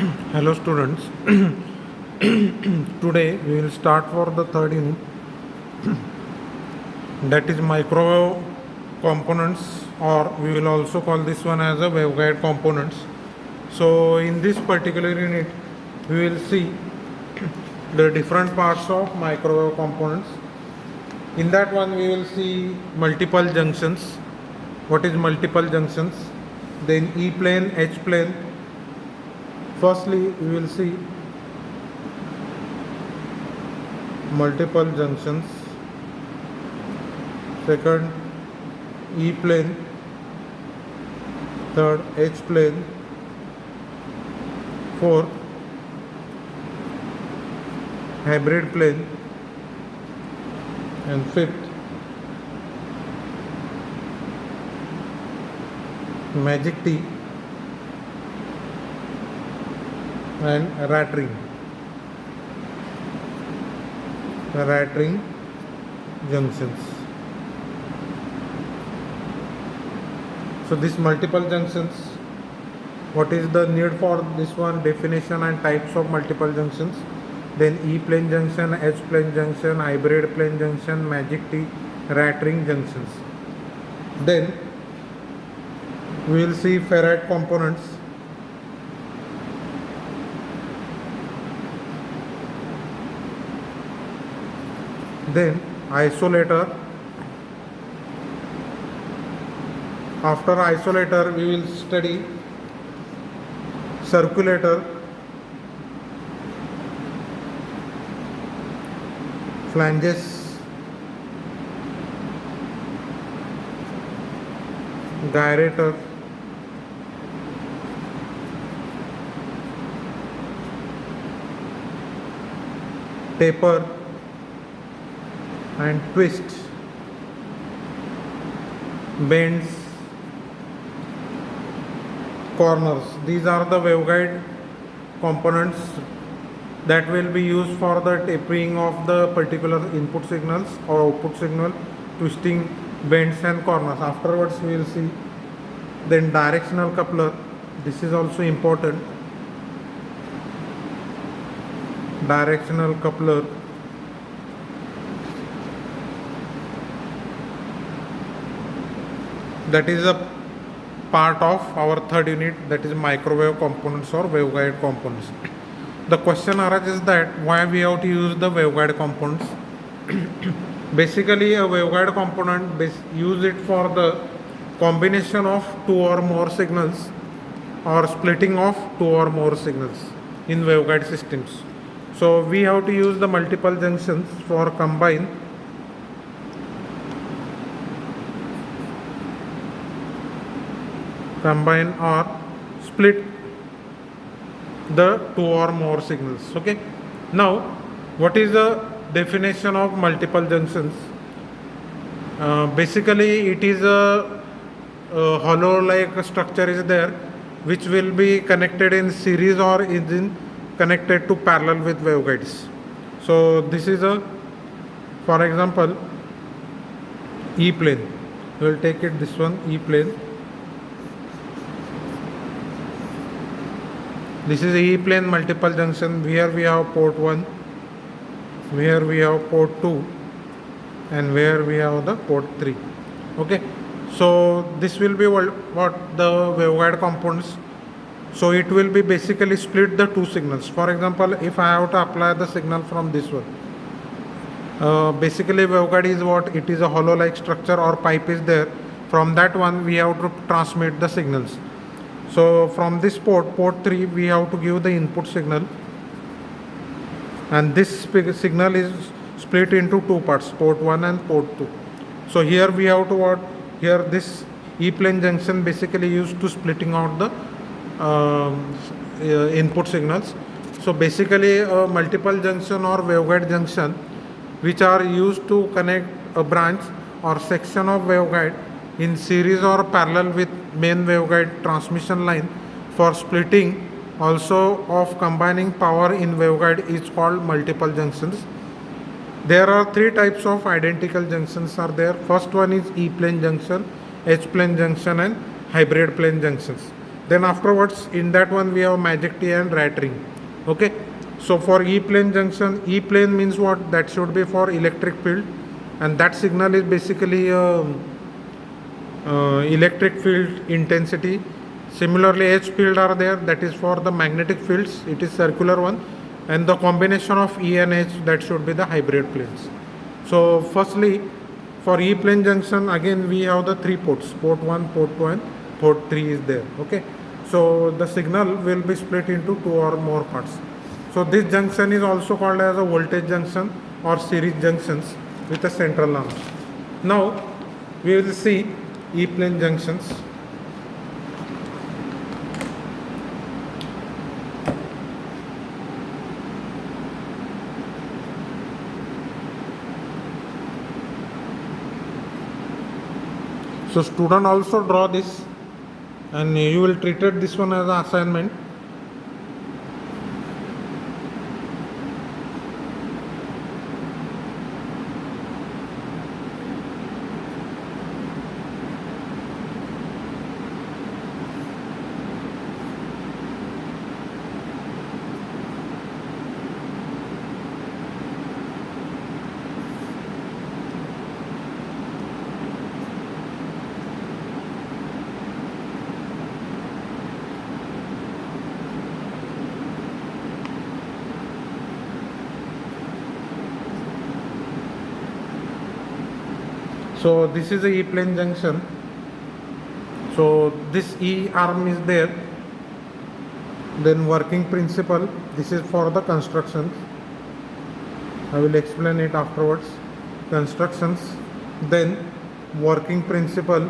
Hello students. Today we will start for the third unit, that is microwave components, or we will also call this one as a waveguide components. So in this particular unit we will see the different parts of microwave components. In that one we will see multiple junctions. What is multiple junctions? Then E plane, H plane. Firstly we will see multiple junctions. Second, E plane. Third, H plane. Fourth, hybrid plane. And fifth, magic T and rat ring. Rat ring junctions. So these multiple junctions, what is the need for this one? Definition and types of multiple junctions. Then E plane junction, H plane junction, hybrid plane junction, magic T, rat ring junctions. Then we will see ferrite components. Then isolator. After isolator we will study circulator, flanges, gyrator, taper and twist, bends, corners. These are the waveguide components that will be used for the tapering of the particular input signals or output signal, twisting, bends and corners. Afterwards we will see then directional coupler. This is also important. Directional coupler, that is a part of our third unit, that is microwave components or waveguide components. The question arises that why we have to use the waveguide components. Basically a waveguide component use it for the combination of two or more signals or splitting of two or more signals in waveguide systems. So we have to use the multiple junctions for combine or split the two or more signals. Okay, now what is the definition of multiple junctions? Basically it is a hollow like structure is there which will be connected in series or is in connected to parallel with waveguides. So this is a, for example, E plane. We will take it this one, E plane. This is E plane multiple junction. Here we have port 1, here we have port 2, and where we have the port 3. Okay, so this will be what the waveguide components. So it will be basically split the two signals. For example, if I have to apply the signal from this one, basically waveguide is what? It is a hollow like structure or pipe is there. From that one we have to transmit the signals. So from this port 3, we have to give the input signal, and this signal is split into two parts, port 1 and port 2. So here we have to what? Here this E plane junction basically used to splitting out the input signals. So basically a multiple junction or waveguide junction which are used to connect a branch or section of waveguide in series or parallel with main waveguide transmission line for splitting also of combining power in waveguide is called multiple junctions. There are three types of identical junctions are there. First one is E plane junction, H plane junction and hybrid plane junctions. Then afterwards, in that one we have magic T and rat ring. Okay. So for E plane junction, E plane means what? That should be for electric field, and that signal is basically electric field intensity. Similarly, H field are there, that is for the magnetic fields, it is circular one, and the combination of E and H, that should be the hybrid planes. So firstly, for E plane junction, again we have the three ports, port 1, port 2 and port 3 is there. Okay, so the signal will be split into two or more parts. So this junction is also called as a voltage junction or series junctions with a central arm. Now we will see E plane junctions. So student also draw this, and you will treat it this one as an assignment. So this is a E plane junction. So this E arm is there. Then working principle, this is for the construction. I will explain it afterwards. Constructions, then working principle.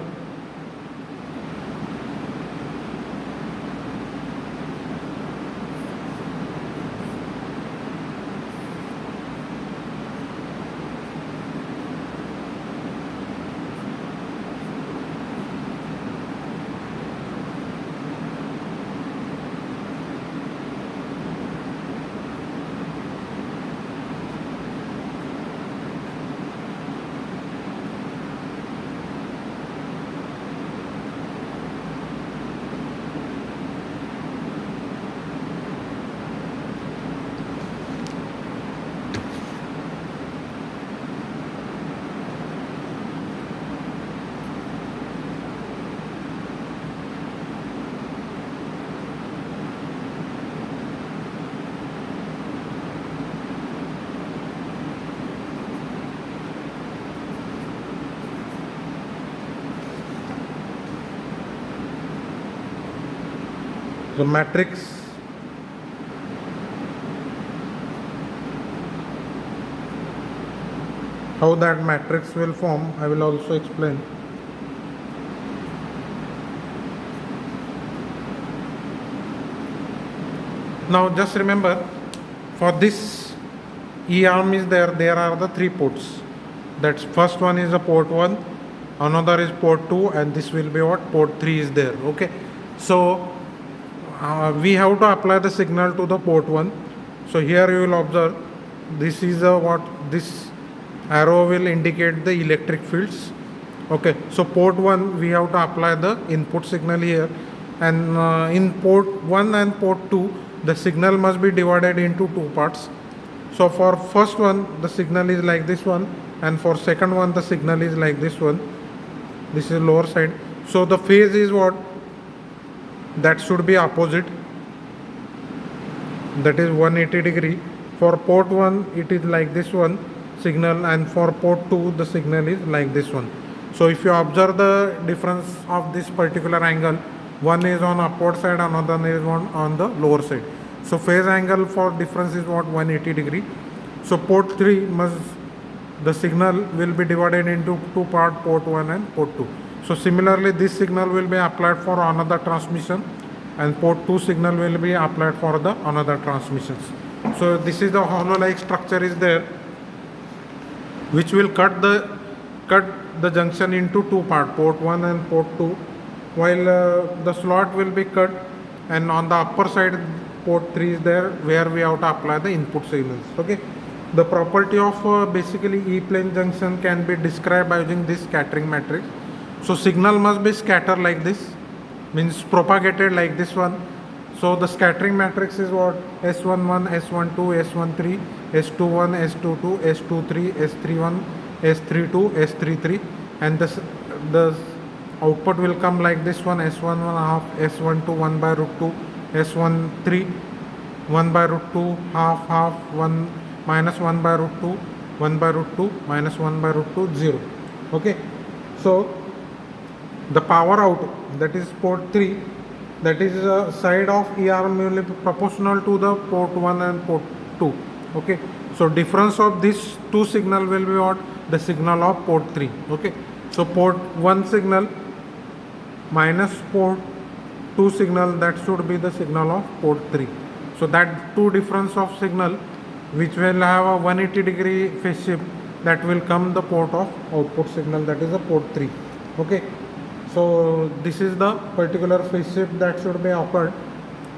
The matrix, how that matrix will form, I will also explain. Now just remember, for this E arm is there are the three ports. That's first one is a port 1, another is port 2, and this will be what? Port 3 is there. Okay, so we have to apply the signal to the port 1. So here you will observe, this is what this arrow will indicate the electric fields. Okay, so port 1 we have to apply the input signal here, and in port 1 and port 2 the signal must be divided into two parts. So for first one the signal is like this one, and for second one the signal is like this one. This is lower side. So the phase is what? That should be opposite, that is 180 degree. For port 1 it is like this one signal, and for port 2 the signal is like this one. So if you observe the difference of this particular angle, one is on upward side, another is on the lower side. So phase angle for difference is what? 180 degree. So port 3 must, the signal will be divided into two parts, port 1 and port 2. So similarly this signal will be applied for another transmission, and port 2 signal will be applied for the another transmissions. So this is the hollow like structure is there, which will cut the junction into two parts, port 1 and port 2, while the slot will be cut, and on the upper side port 3 is there where we have to apply the input signals. Okay, the property of basically E plane junction can be described by using this scattering matrix. So signal must be scattered like this. means propagated like this one. So the scattering matrix is what? S11, S12, S13, S21, S22, S23, S31, S32, S33, and the output will come like this one: S11 half, S12 1 by root 2, S13 1 by root 2, half half, 1 minus 1 by root 2, 1 by root 2 minus 1 by root 2, 0. Okay, so the power out, that is port 3, that is side of ERM will be proportional to the port 1 and port 2. Okay, so difference of these two signal will be what? The signal of port 3. Okay, so port 1 signal minus port 2 signal, that should be the signal of port 3. So that two difference of signal which will have a 180-degree phase shift, that will come the port of output signal, that is a port 3. Okay, so this is the particular phase shift that should be occurred,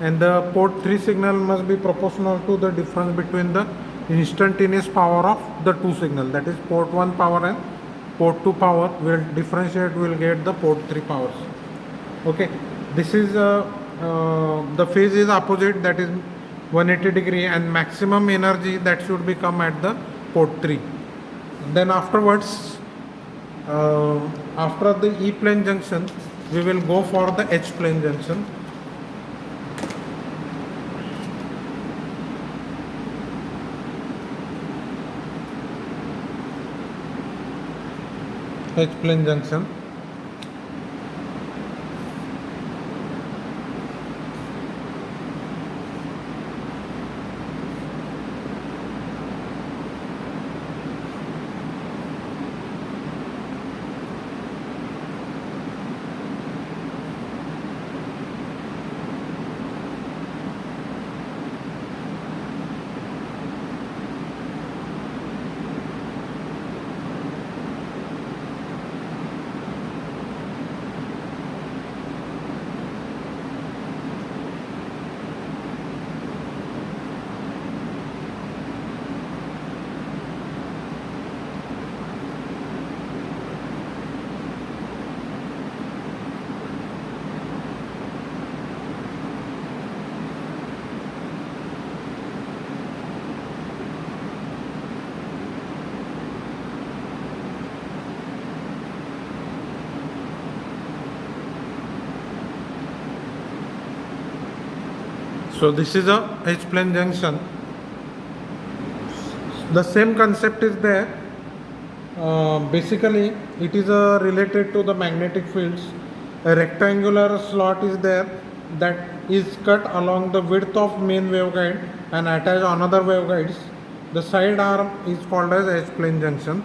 and the port 3 signal must be proportional to the difference between the instantaneous power of the two signal, that is port 1 power and port 2 power will differentiate, will get the port 3 powers. Okay, this is the phase is opposite, that is 180-degree, and maximum energy that should be come at the port 3. Then afterwards, after the E plane junction, we will go for the H plane junction. H plane junction. So this is a H plane junction. The same concept is there. Basically, it is related to the magnetic fields. A rectangular slot is there that is cut along the width of main waveguide and attach another waveguides. The side arm is called as H plane junction.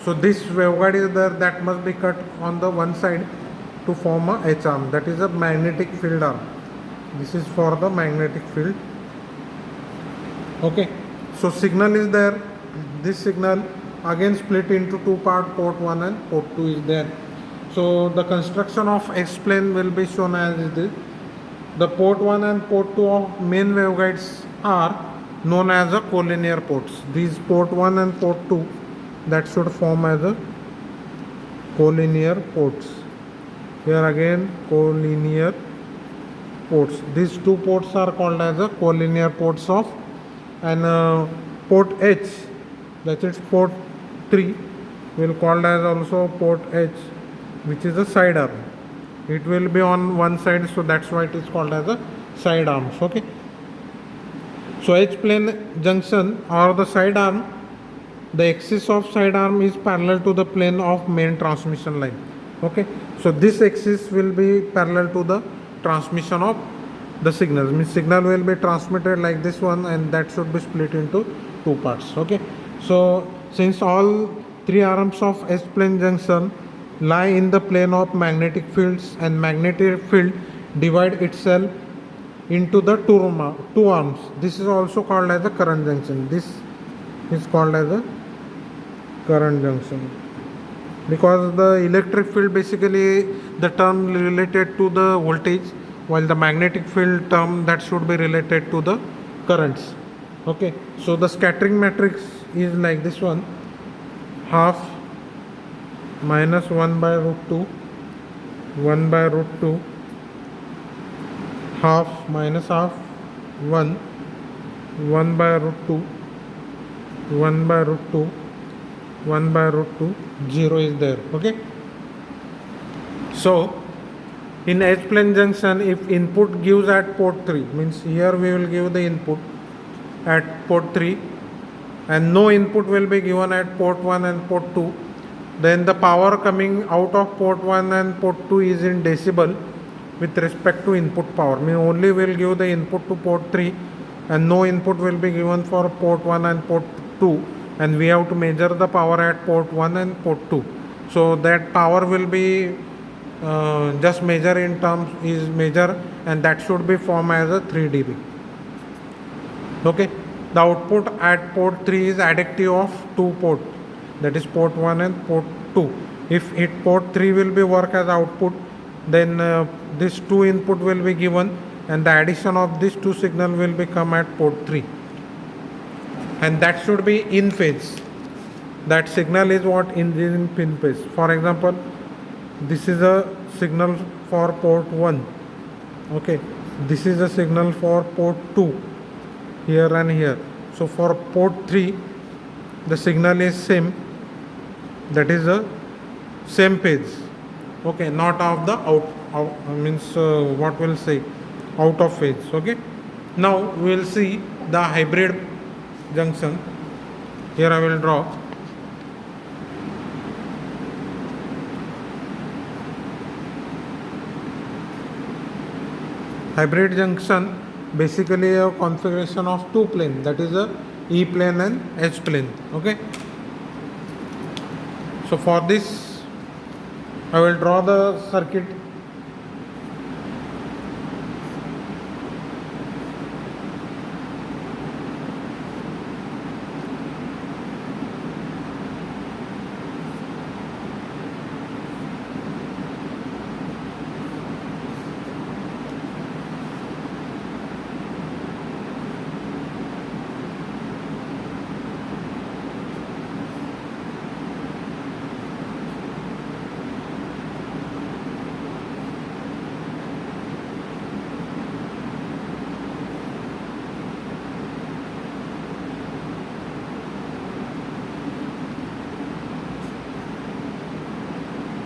So this waveguide is there that must be cut on the one side to form a H arm, that is a magnetic field arm. This is for the magnetic field. Okay, so signal is there. This signal again split into two part, port 1 and port 2 is there. So the construction of H plane will be shown as this. The port 1 and port 2 of main waveguides are known as a collinear ports. These port 1 and port 2, that should form as a collinear ports. Here again collinear ports. These two ports are called as a collinear ports of, and port H, that is port 3, will called as also port H, which is a side arm. It will be on one side, so that's why it is called as a side arms. Okay, so H plane junction or the side arm, the axis of side arm is parallel to the plane of main transmission line. Okay, so this axis will be parallel to the transmission of the signals, means signal will be transmitted like this one, and that should be split into two parts. Okay, so since all three arms of H plane junction lie in the plane of magnetic fields, and magnetic field divide itself into the two arms, this is also called as a current junction. This is called as a current junction, because the electric field, basically the term related to the voltage, while the magnetic field term that should be related to the currents. Okay, so the scattering matrix is like this one: half minus 1 by root 2, 1 by root 2, half minus half 1, 1 by root 2, 1 by root 2, 1 by root 2, 0 is there. Okay. So in H plane junction, if input gives at port 3, means here we will give the input at port 3 and no input will be given at port 1 and port 2, then the power coming out of port 1 and port 2 is in decibel with respect to input power. Mean only will give the input to port 3 and no input will be given for port 1 and port 2, and we have to measure the power at port 1 and port 2. So that power will be just measure in terms is measure, and that should be formed as a 3 dB. Okay. The output at port 3 is additive of two ports, that is port 1 and port 2. If port 3 will be work as output, then this two input will be given and the addition of these two signal will become at port 3, and that should be in phase. That signal is what in phase. For example, this is a signal for port 1. Okay, this is a signal for port 2 here and here. So for port 3 the signal is same, that is a same phase. Okay, not of the out means what will say out of phase. Okay, now we will see the hybrid junction. Here I will draw. Hybrid junction basically a configuration of two plane, that is a E plane and H plane. Okay, so for this I will draw the circuit.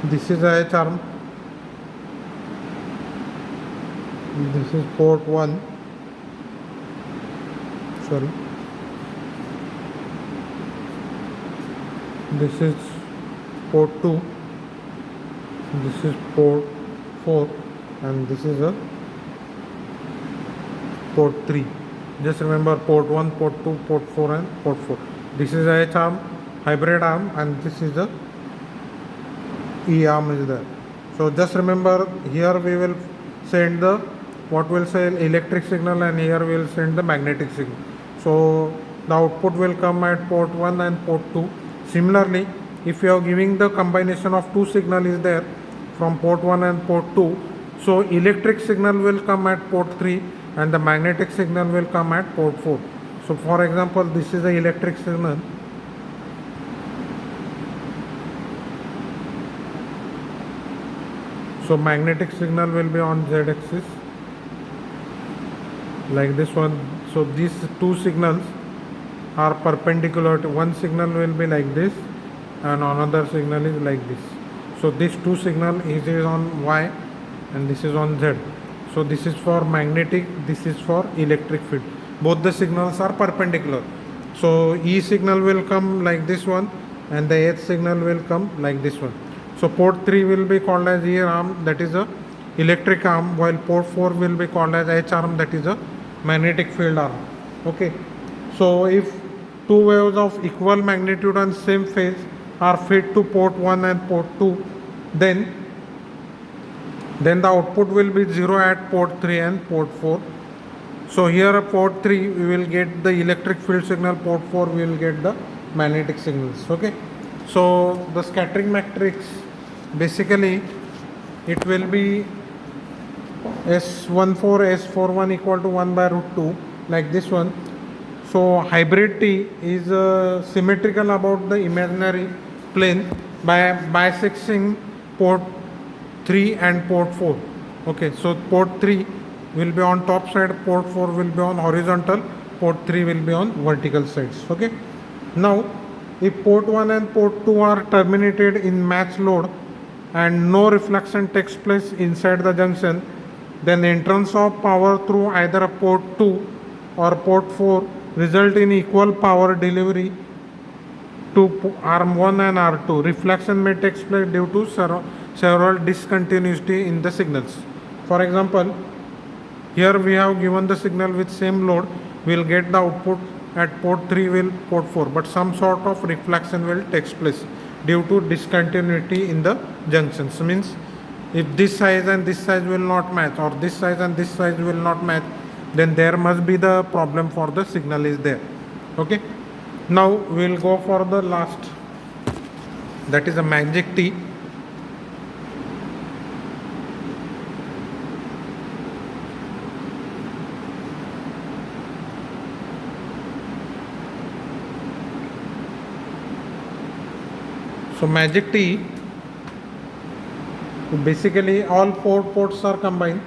This is H arm, this is port 1, sorry, this is port 2, this is port 4, and this is a port 3. Just remember port 1, port 2, port 4 and port 4. This is H arm, hybrid arm, and this is the E arm is there. So just remember, here we will send the what will say electric signal, and here we will send the magnetic signal. So the output will come at port 1 and port 2. Similarly, if you are giving the combination of two signal is there from port 1 and port 2, so electric signal will come at port 3 and the magnetic signal will come at port 4. So for example, this is the electric signal. So magnetic signal will be on Z axis like this one. So these two signals are perpendicular to one signal will be like this and another signal is like this. So this two signal is on Y and this is on Z. So this is for magnetic, this is for electric field. Both the signals are perpendicular. So E signal will come like this one and the H signal will come like this one. So port 3 will be called as E arm, that is a electric arm, while port 4 will be called as H arm, that is a magnetic field arm. Okay. So if two waves of equal magnitude and same phase are fed to port 1 and port 2, then the output will be 0 at port 3 and port 4. So here at port 3 we will get the electric field signal, port 4 we will get the magnetic signals. Okay. So the scattering matrix basically it will be S14 S41 equal to 1 by root 2 like this one. So hybrid T is symmetrical about the imaginary plane by bisecting port 3 and port 4. Okay, so port 3 will be on top side, port 4 will be on horizontal, port 3 will be on vertical sides. Okay. Now, if port 1 and port 2 are terminated in match load and no reflection takes place inside the junction, then entrance of power through either port 2 or port 4 result in equal power delivery to arm 1 and R2. Reflection may take place due to several discontinuity in the signals. For example, here we have given the signal with same load, we will get the output at port 3 will port 4, but some sort of reflection will take place due to discontinuity in the junctions. Means if this size and this size will not match, or this size and this size will not match, then there must be the problem for the signal is there. Okay. Now we will go for the last, that is a magic T. So magic T, basically all four ports are combined.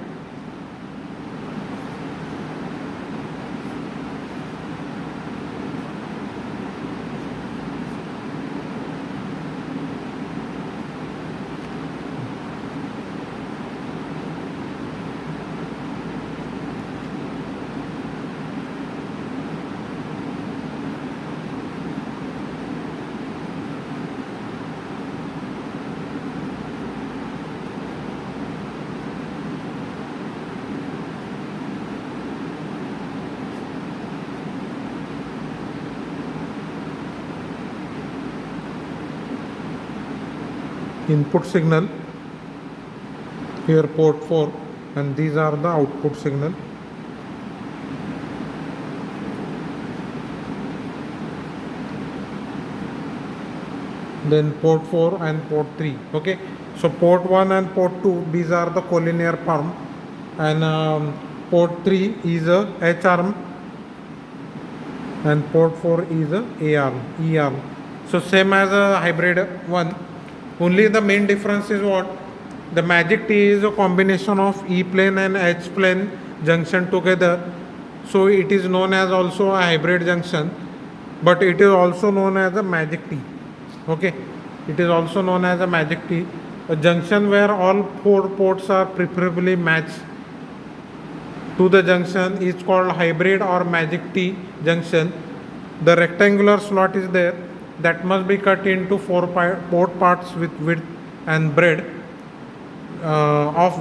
Input signal, here port 4, and these are the output signal. Then port 4 and port 3. Okay, so port 1 and port 2, these are the collinear arm, and port 3 is a H arm and port 4 is a A arm, E arm. So same as a hybrid one. Only the main difference is what? The magic T is a combination of E plane and H plane junction together. So it is known as also a hybrid junction, but it is also known as a magic T. Okay, it is also known as a magic T. A junction where all four ports are preferably matched to the junction is called hybrid or magic T junction. The rectangular slot is there that must be cut into four port parts with width and breadth of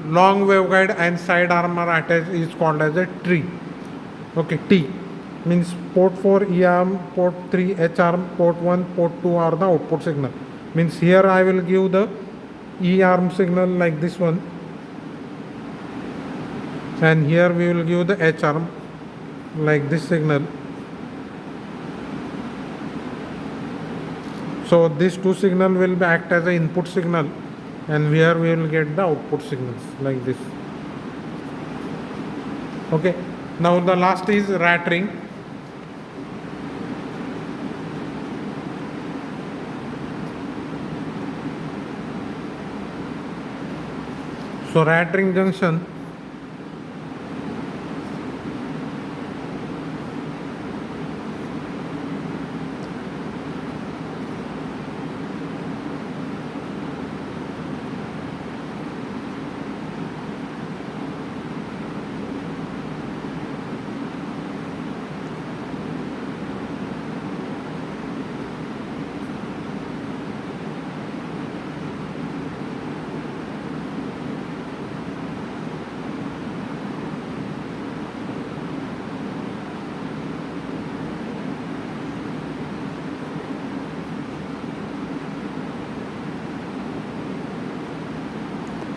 long waveguide and side arm are attached is called as a tree. Okay, T means port 4 E arm, port 3 H arm, port 1, port 2 are the output signal. Means here I will give the E arm signal like this one, and here we will give the H arm like this signal. So these two signal will act as an input signal, and here we will get the output signals like this. Okay, now the last is rat ring. So rat ring junction,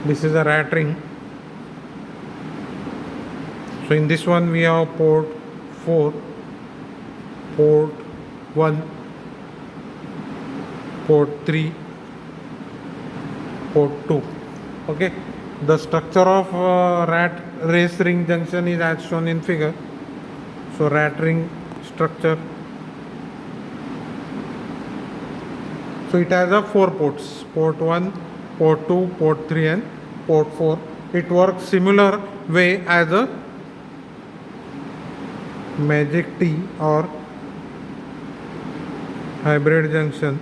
this is a rat ring. So in this one we have port 4, port 1, port 3, port 2. Okay, the structure of rat race ring junction is as shown in figure. So rat ring structure, so it has a 4 ports, port 1, port 2, port 3 and port 4. it works similar way as a magic T or hybrid junction.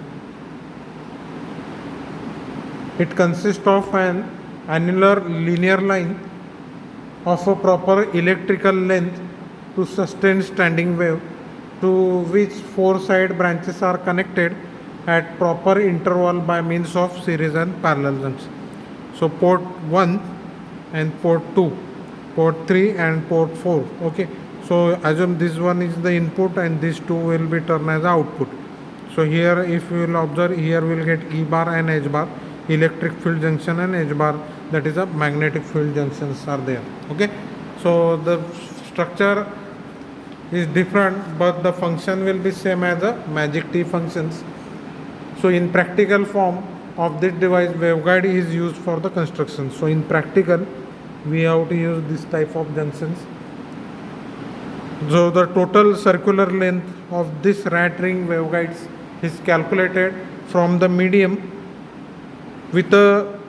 It consists of an annular linear line of a proper electrical length to sustain standing wave, to which four side branches are connected at proper interval by means of series and parallel junctions. So port 1 and port 2, port 3 and port 4. Okay, so assume this one is the input and these two will be turned as output. So here if you will observe, here we will get E bar and H bar, electric field junction, and H bar, that is a magnetic field junctions are there. Okay, so the structure is different but the function will be same as a magic T functions. So in practical form of this device, waveguide is used for the construction. So in practical we have to use this type of junctions. So the total circular length of this rat ring waveguides is calculated from the medium with a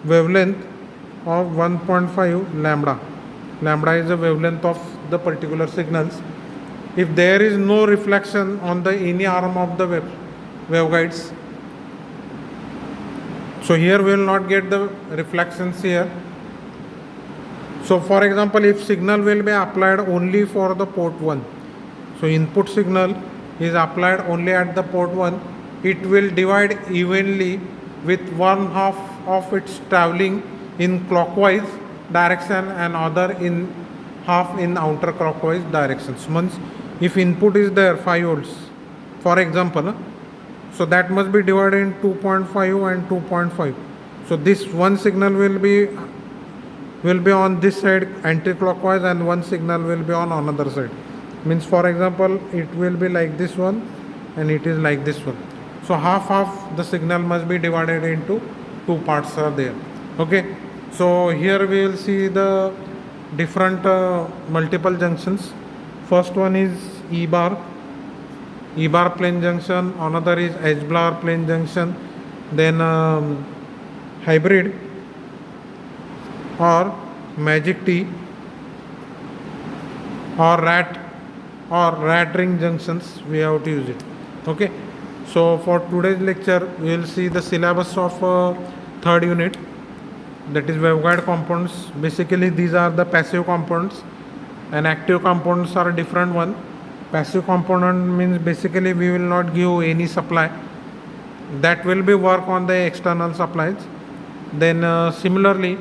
wavelength of 1.5 lambda. Lambda is the wavelength of the particular signals. If there is no reflection on the any arm of the waveguides, so here we will not get the reflections here. So for example, if signal will be applied only for the port 1, so input signal is applied only at the port 1, it will divide evenly with one half of its traveling in clockwise direction and other in half in counterclockwise directions. Means if input is there 5 volts, for example, so that must be divided in 2.5 and 2.5. So this one signal will be on this side anti-clockwise and one signal will be on another side. Means for example, it will be like this one and it is like this one. So half the signal must be divided into two parts are there. Okay, so here we will see the different multiple junctions. First one is E bar plane junction, another is H bar plane junction, then hybrid or magic T or rat ring junctions, we have to use it. Okay, so for today's lecture we will see the syllabus of third unit, that is waveguide components. Basically these are the passive components and active components are a different one. Passive component means basically we will not give any supply, that will be work on the external supplies. Then similarly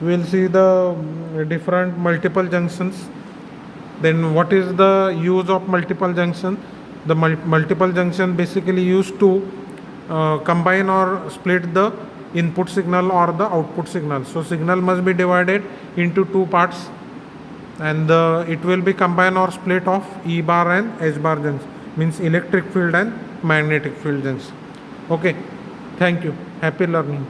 we will see the different multiple junctions. Then what is the use of multiple junction? The multiple junction basically used to combine or split the input signal or the output signal. So signal must be divided into two parts and it will be combined or split of E bar and H bar junction, means electric field and magnetic field junction. Okay, thank you, happy learning.